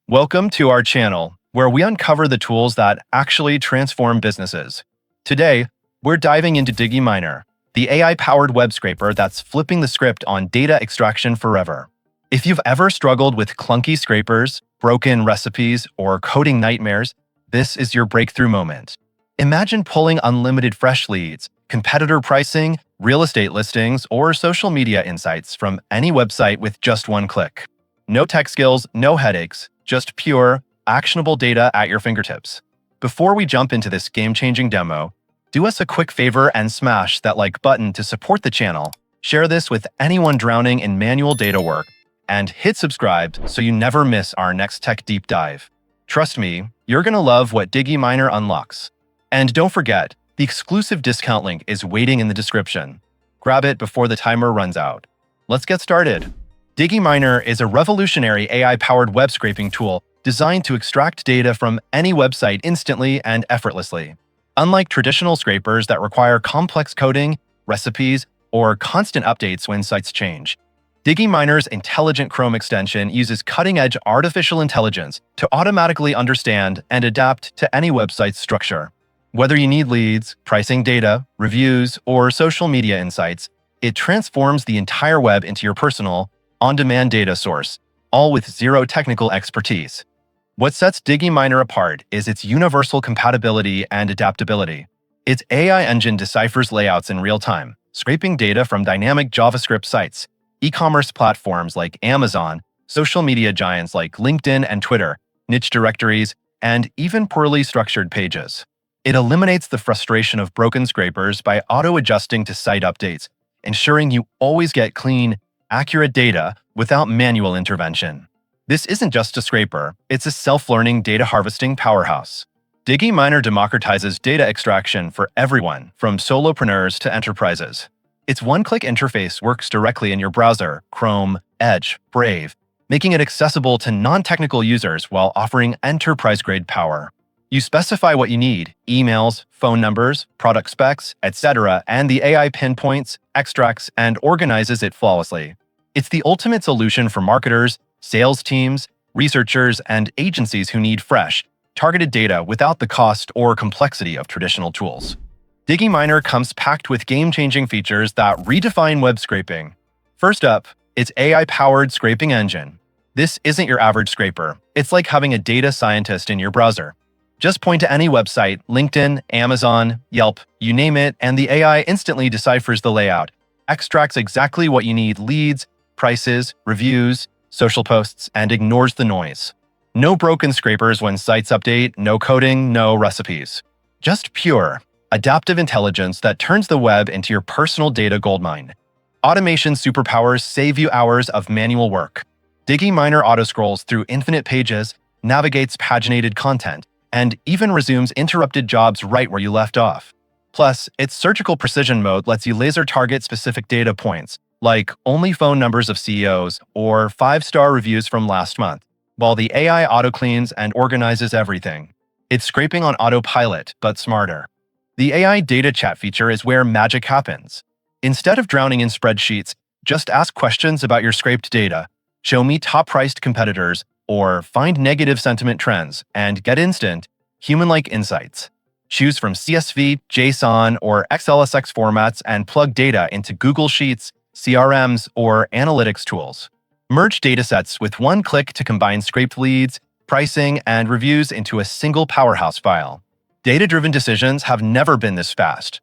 Welcome to our channel, where we uncover the tools that actually transform businesses. Today, we're diving into DigiMiner, the AI-powered web scraper that's flipping the script on data extraction forever. If you've ever struggled with clunky scrapers, broken recipes, or coding nightmares, this is your breakthrough moment. Imagine pulling unlimited fresh leads, competitor pricing, real estate listings, or social media insights from any website with just one click. No tech skills, no headaches, just pure, actionable data at your fingertips. Before we jump into this game-changing demo, do us a quick favor and smash that like button to support the channel, share this with anyone drowning in manual data work, and hit subscribe so you never miss our next tech deep dive. Trust me, you're gonna love what DigiMiner unlocks. And don't forget, the exclusive discount link is waiting in the description. Grab it before the timer runs out. Let's get started. DigiMiner is a revolutionary AI-powered web scraping tool designed to extract data from any website instantly and effortlessly. Unlike traditional scrapers that require complex coding, recipes, or constant updates when sites change, DigiMiner's intelligent Chrome extension uses cutting-edge artificial intelligence to automatically understand and adapt to any website's structure. Whether you need leads, pricing data, reviews, or social media insights, it transforms the entire web into your personal, on-demand data source, all with zero technical expertise. What sets DigiMiner apart is its universal compatibility and adaptability. Its AI engine deciphers layouts in real time, scraping data from dynamic JavaScript sites, e-commerce platforms like Amazon, social media giants like LinkedIn and Twitter, niche directories, and even poorly structured pages. It eliminates the frustration of broken scrapers by auto-adjusting to site updates, ensuring you always get clean, accurate data without manual intervention. This isn't just a scraper, it's a self-learning data harvesting powerhouse. DigiMiner democratizes data extraction for everyone, from solopreneurs to enterprises. Its one-click interface works directly in your browser, Chrome, Edge, Brave, making it accessible to non-technical users while offering enterprise-grade power. You specify what you need, emails, phone numbers, product specs, etc., and the AI pinpoints, extracts, and organizes it flawlessly. It's the ultimate solution for marketers, sales teams, researchers, and agencies who need fresh, targeted data without the cost or complexity of traditional tools. DigiMiner comes packed with game-changing features that redefine web scraping. First up, its AI-powered scraping engine. This isn't your average scraper. It's like having a data scientist in your browser. Just point to any website, LinkedIn, Amazon, Yelp, you name it, and the AI instantly deciphers the layout, extracts exactly what you need: leads, prices, reviews, social posts, and ignores the noise. No broken scrapers when sites update, no coding, no recipes. Just pure, adaptive intelligence that turns the web into your personal data goldmine. Automation superpowers save you hours of manual work. DigiMiner auto-scrolls through infinite pages, navigates paginated content, and even resumes interrupted jobs right where you left off. Plus, its surgical precision mode lets you laser target specific data points, like only phone numbers of CEOs or 5-star reviews from last month, while the AI auto-cleans and organizes everything. It's scraping on autopilot, but smarter. The AI data chat feature is where magic happens. Instead of drowning in spreadsheets, just ask questions about your scraped data, show me top-priced competitors, or find negative sentiment trends, and get instant, human-like insights. Choose from CSV, JSON, or XLSX formats and plug data into Google Sheets, CRMs, or analytics tools. Merge datasets with one click to combine scraped leads, pricing, and reviews into a single powerhouse file. Data-driven decisions have never been this fast.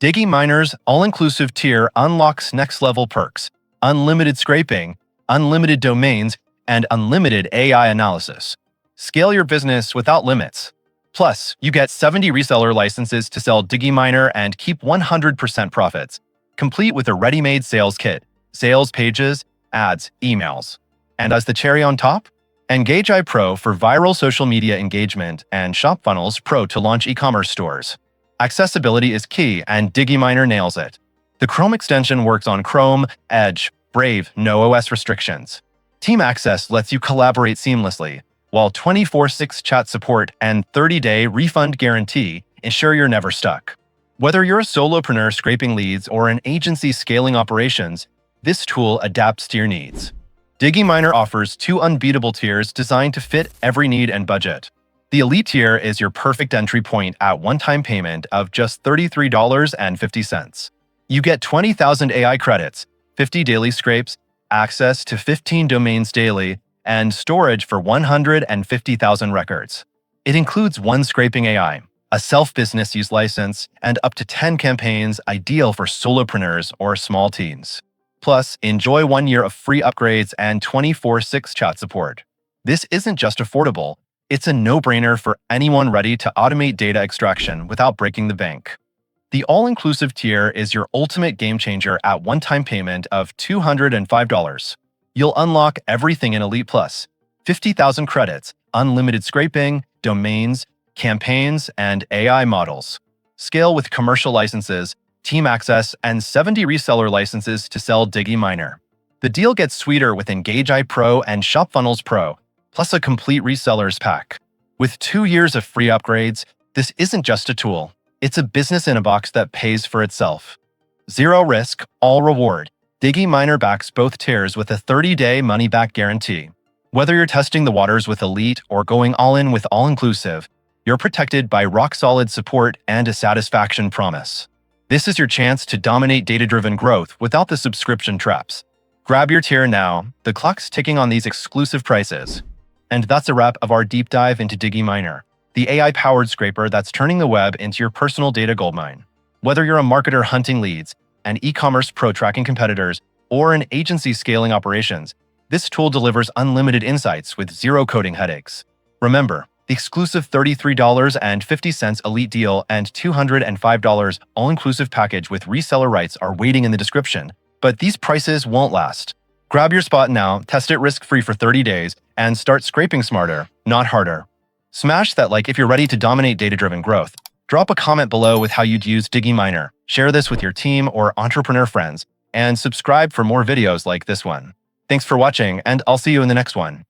DigiMiner's all-inclusive tier unlocks next-level perks: unlimited scraping, unlimited domains, and unlimited AI analysis. Scale your business without limits. Plus, you get 70 reseller licenses to sell DigiMiner and keep 100% profits, complete with a ready-made sales kit, sales pages, ads, emails. And as the cherry on top, Engage AI Pro for viral social media engagement and ShopFunnels Pro to launch e-commerce stores. Accessibility is key, and DigiMiner nails it. The Chrome extension works on Chrome, Edge, Brave, no OS restrictions. Team Access lets you collaborate seamlessly, while 24/6 chat support and 30-day refund guarantee ensure you're never stuck. Whether you're a solopreneur scraping leads or an agency scaling operations, this tool adapts to your needs. DigiMiner offers two unbeatable tiers designed to fit every need and budget. The Elite tier is your perfect entry point at one-time payment of just $33.50. You get 20,000 AI credits, 50 daily scrapes, access to 15 domains daily, and storage for 150,000 records. It includes one scraping AI, a self-business use license, and up to 10 campaigns ideal for solopreneurs or small teams. Plus, enjoy 1 year of free upgrades and 24/6 chat support. This isn't just affordable, it's a no-brainer for anyone ready to automate data extraction without breaking the bank. The all-inclusive tier is your ultimate game changer at one-time payment of $205. You'll unlock everything in Elite Plus: 50,000 credits, unlimited scraping, domains, campaigns, and AI models. Scale with commercial licenses, team access, and 70 reseller licenses to sell DigiMiner. The deal gets sweeter with Engage AI Pro and ShopFunnels Pro, plus a complete resellers pack. With 2 years of free upgrades, this isn't just a tool. It's a business in a box that pays for itself. Zero risk, all reward. DigiMiner backs both tiers with a 30-day money-back guarantee. Whether you're testing the waters with Elite or going all in with all-inclusive, you're protected by rock-solid support and a satisfaction promise. This is your chance to dominate data-driven growth without the subscription traps. Grab your tier now. The clock's ticking on these exclusive prices. And that's a wrap of our deep dive into DigiMiner, the AI-powered scraper that's turning the web into your personal data goldmine. Whether you're a marketer hunting leads, an e-commerce pro tracking competitors, or an agency scaling operations, this tool delivers unlimited insights with zero coding headaches. Remember, the exclusive $33.50 Elite deal and $205 all-inclusive package with reseller rights are waiting in the description, but these prices won't last. Grab your spot now, test it risk-free for 30 days, and start scraping smarter, not harder. Smash that like if you're ready to dominate data-driven growth. Drop a comment below with how you'd use DigiMiner. Share this with your team or entrepreneur friends, and subscribe for more videos like this one. Thanks for watching, and I'll see you in the next one.